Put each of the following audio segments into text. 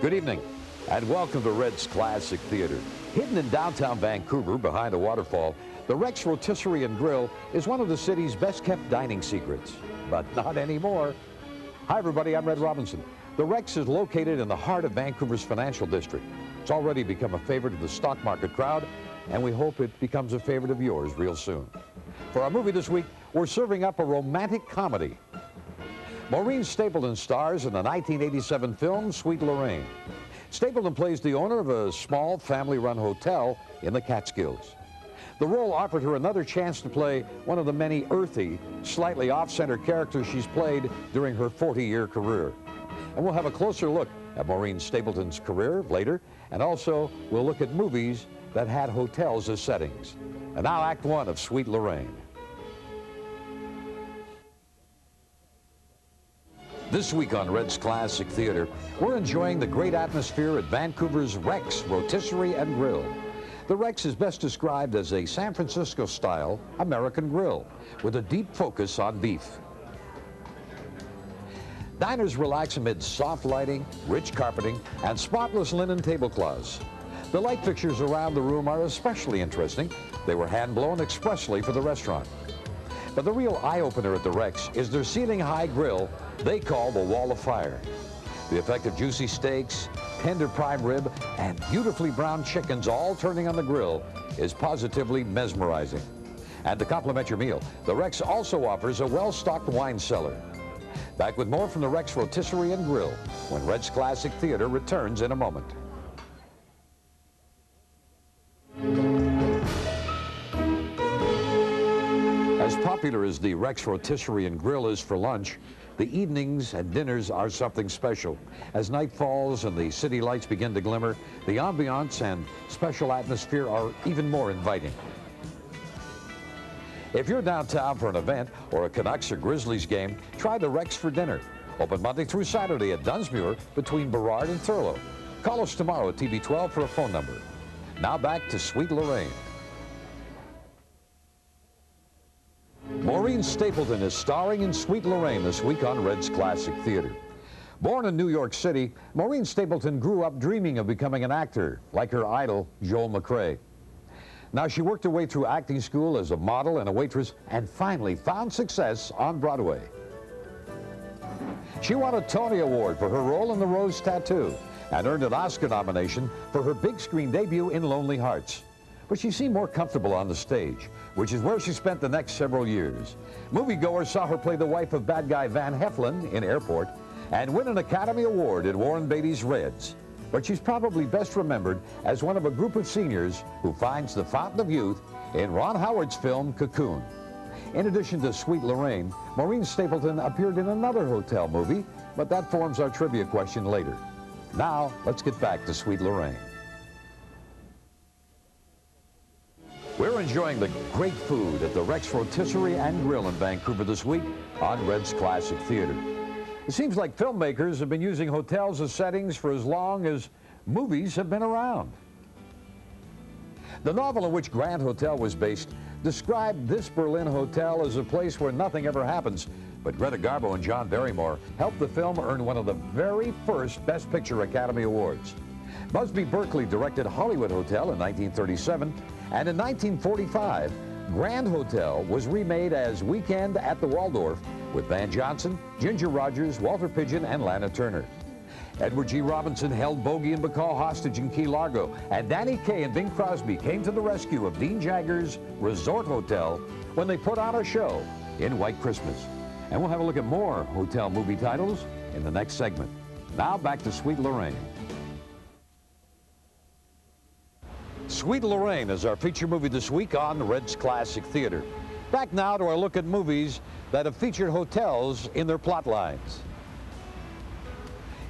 Good evening, and welcome to Red's Classic Theater. Hidden in downtown Vancouver behind a waterfall, the Rex Rotisserie and Grill is one of the city's best-kept dining secrets. But not anymore. Hi, everybody, I'm Red Robinson. The Rex is located in the heart of Vancouver's financial district. It's already become a favorite of the stock market crowd, and we hope it becomes a favorite of yours real soon. For our movie this week, we're serving up a romantic comedy. Maureen Stapleton stars in the 1987 film Sweet Lorraine. Stapleton plays the owner of a small family-run hotel in the Catskills. The role offered her another chance to play one of the many earthy, slightly off-center characters she's played during her 40-year career. And we'll have a closer look at Maureen Stapleton's career later, and also we'll look at movies that had hotels as settings. And now Act One of Sweet Lorraine. This week on Red's Classic Theater, we're enjoying the great atmosphere at Vancouver's Rex Rotisserie and Grill. The Rex is best described as a San Francisco-style American grill with a deep focus on beef. Diners relax amid soft lighting, rich carpeting, and spotless linen tablecloths. The light fixtures around the room are especially interesting. They were hand-blown expressly for the restaurant. But the real eye-opener at the Rex is their ceiling-high grill they call the Wall of Fire. The effect of juicy steaks, tender prime rib, and beautifully browned chickens all turning on the grill is positively mesmerizing. And to complement your meal, the Rex also offers a well-stocked wine cellar. Back with more from the Rex Rotisserie and Grill when Red's Classic Theater returns in a moment. As popular as the Rex Rotisserie and Grill is for lunch, the evenings and dinners are something special. As night falls and the city lights begin to glimmer, the ambiance and special atmosphere are even more inviting. If you're downtown for an event or a Canucks or Grizzlies game, try the Rex for dinner. Open Monday through Saturday at Dunsmuir between Burrard and Thurlow. Call us tomorrow at TV12 for a phone number. Now back to Sweet Lorraine. Maureen Stapleton is starring in Sweet Lorraine this week on Red's Classic Theater. Born in New York City, Maureen Stapleton grew up dreaming of becoming an actor, like her idol, Joel McCrea. Now, she worked her way through acting school as a model and a waitress, and finally found success on Broadway. She won a Tony Award for her role in The Rose Tattoo, and earned an Oscar nomination for her big screen debut in Lonely Hearts. But she seemed more comfortable on the stage, which is where she spent the next several years. Moviegoers saw her play the wife of bad guy Van Heflin in Airport and win an Academy Award in Warren Beatty's Reds. But she's probably best remembered as one of a group of seniors who finds the fountain of youth in Ron Howard's film Cocoon. In addition to Sweet Lorraine, Maureen Stapleton appeared in another hotel movie, but that forms our trivia question later. Now, let's get back to Sweet Lorraine. We're enjoying the great food at the Rex Rotisserie and Grill in Vancouver this week on Red's Classic Theater. It seems like filmmakers have been using hotels as settings for as long as movies have been around. The novel in which Grand Hotel was based described this Berlin hotel as a place where nothing ever happens, but Greta Garbo and John Barrymore helped the film earn one of the very first Best Picture Academy Awards. Busby Berkeley directed Hollywood Hotel in 1937, and in 1945, Grand Hotel was remade as Weekend at the Waldorf with Van Johnson, Ginger Rogers, Walter Pidgeon, and Lana Turner. Edward G. Robinson held Bogey and Bacall hostage in Key Largo, and Danny Kaye and Bing Crosby came to the rescue of Dean Jagger's Resort Hotel when they put on a show in White Christmas. And we'll have a look at more hotel movie titles in the next segment. Now back to Sweet Lorraine. Sweet Lorraine is our feature movie this week on Red's Classic Theater. Back now to our look at movies that have featured hotels in their plot lines.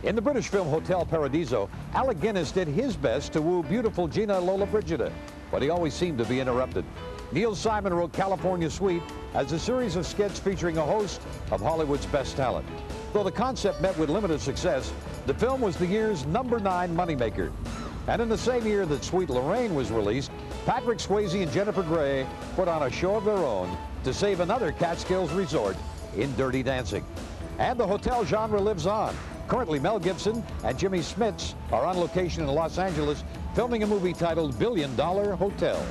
In the British film Hotel Paradiso, Alec Guinness did his best to woo beautiful Gina Lollobrigida, but he always seemed to be interrupted. Neil Simon wrote California Suite as a series of skits featuring a host of Hollywood's best talent. Though the concept met with limited success, the film was the year's #9 moneymaker. And in the same year that Sweet Lorraine was released, Patrick Swayze and Jennifer Grey put on a show of their own to save another Catskills resort in Dirty Dancing. And the hotel genre lives on. Currently, Mel Gibson and Jimmy Smits are on location in Los Angeles filming a movie titled $1 Billion Hotel.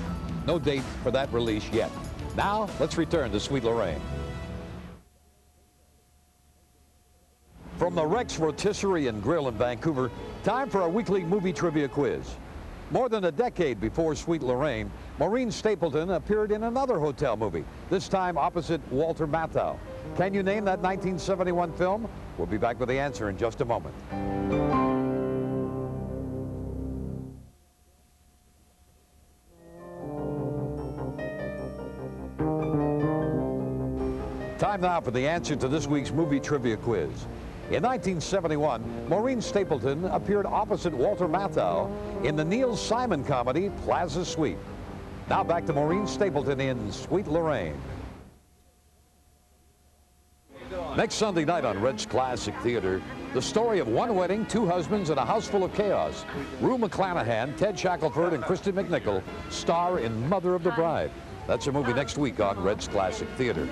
No date for that release yet. Now, let's return to Sweet Lorraine. From the Rex Rotisserie and Grill in Vancouver, time for our weekly movie trivia quiz. More than a decade before Sweet Lorraine, Maureen Stapleton appeared in another hotel movie, this time opposite Walter Matthau. Can you name that 1971 film? We'll be back with the answer in just a moment. Time now for the answer to this week's movie trivia quiz. In 1971, Maureen Stapleton appeared opposite Walter Matthau in the Neil Simon comedy Plaza Suite. Now back to Maureen Stapleton in Sweet Lorraine. Next Sunday night on Red's Classic Theater, the story of one wedding, two husbands, and a house full of chaos. Rue McClanahan, Ted Shackelford, and Kristen McNichol star in Mother of the Bride. That's a movie next week on Red's Classic Theater.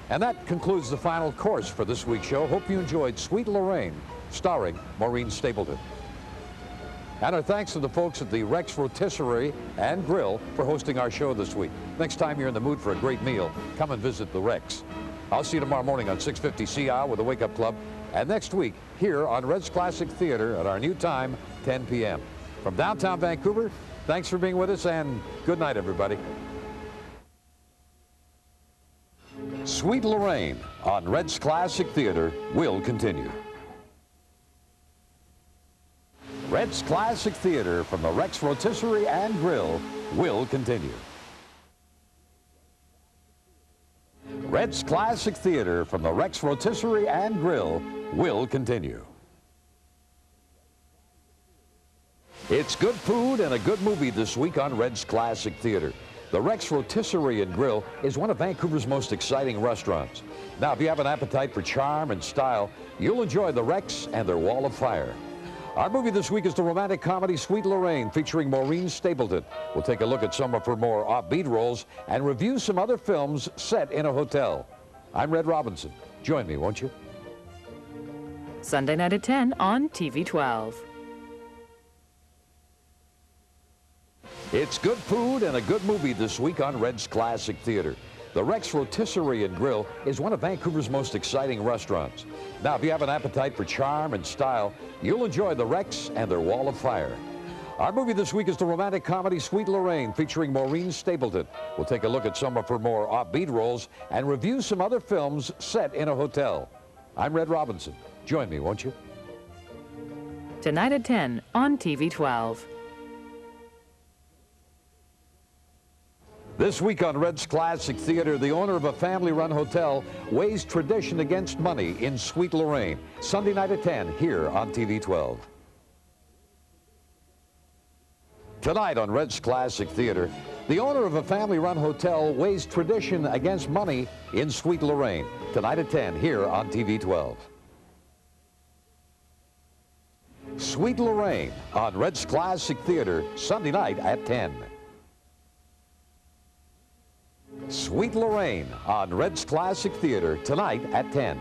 And that concludes the final course for this week's show. Hope you enjoyed Sweet Lorraine, starring Maureen Stapleton. And our thanks to the folks at the Rex Rotisserie and Grill for hosting our show this week. Next time you're in the mood for a great meal, come and visit the Rex. I'll see you tomorrow morning on 650 CI with the Wake Up Club, and next week here on Red's Classic Theater at our new time, 10 p.m. From downtown Vancouver, thanks for being with us, and good night, everybody. Sweet Lorraine on Red's Classic Theater will continue. Red's Classic Theater from the Rex Rotisserie and Grill will continue. Red's Classic Theater from the Rex Rotisserie and Grill will continue. It's good food and a good movie this week on Red's Classic Theater. The Rex Rotisserie and Grill is one of Vancouver's most exciting restaurants. Now, if you have an appetite for charm and style, you'll enjoy the Rex and their Wall of Fire. Our movie this week is the romantic comedy Sweet Lorraine, featuring Maureen Stapleton. We'll take a look at some of her more offbeat roles and review some other films set in a hotel. I'm Red Robinson. Join me, won't you? Sunday night at 10 on TV 12. It's good food and a good movie this week on Red's Classic Theater. The Rex Rotisserie and Grill is one of Vancouver's most exciting restaurants. Now, if you have an appetite for charm and style, you'll enjoy the Rex and their Wall of Fire. Our movie this week is the romantic comedy Sweet Lorraine, featuring Maureen Stapleton. We'll take a look at some of her more offbeat roles and review some other films set in a hotel. I'm Red Robinson. Join me, won't you? Tonight at 10 on TV 12. This week on Red's Classic Theater, the owner of a family-run hotel weighs tradition against money in Sweet Lorraine. Sunday night at 10 here on TV 12. Tonight on Red's Classic Theater, the owner of a family-run hotel weighs tradition against money in Sweet Lorraine. Tonight at 10 here on TV 12. Sweet Lorraine on Red's Classic Theater, Sunday night at 10. Sweet Lorraine on Red's Classic Theater tonight at 10.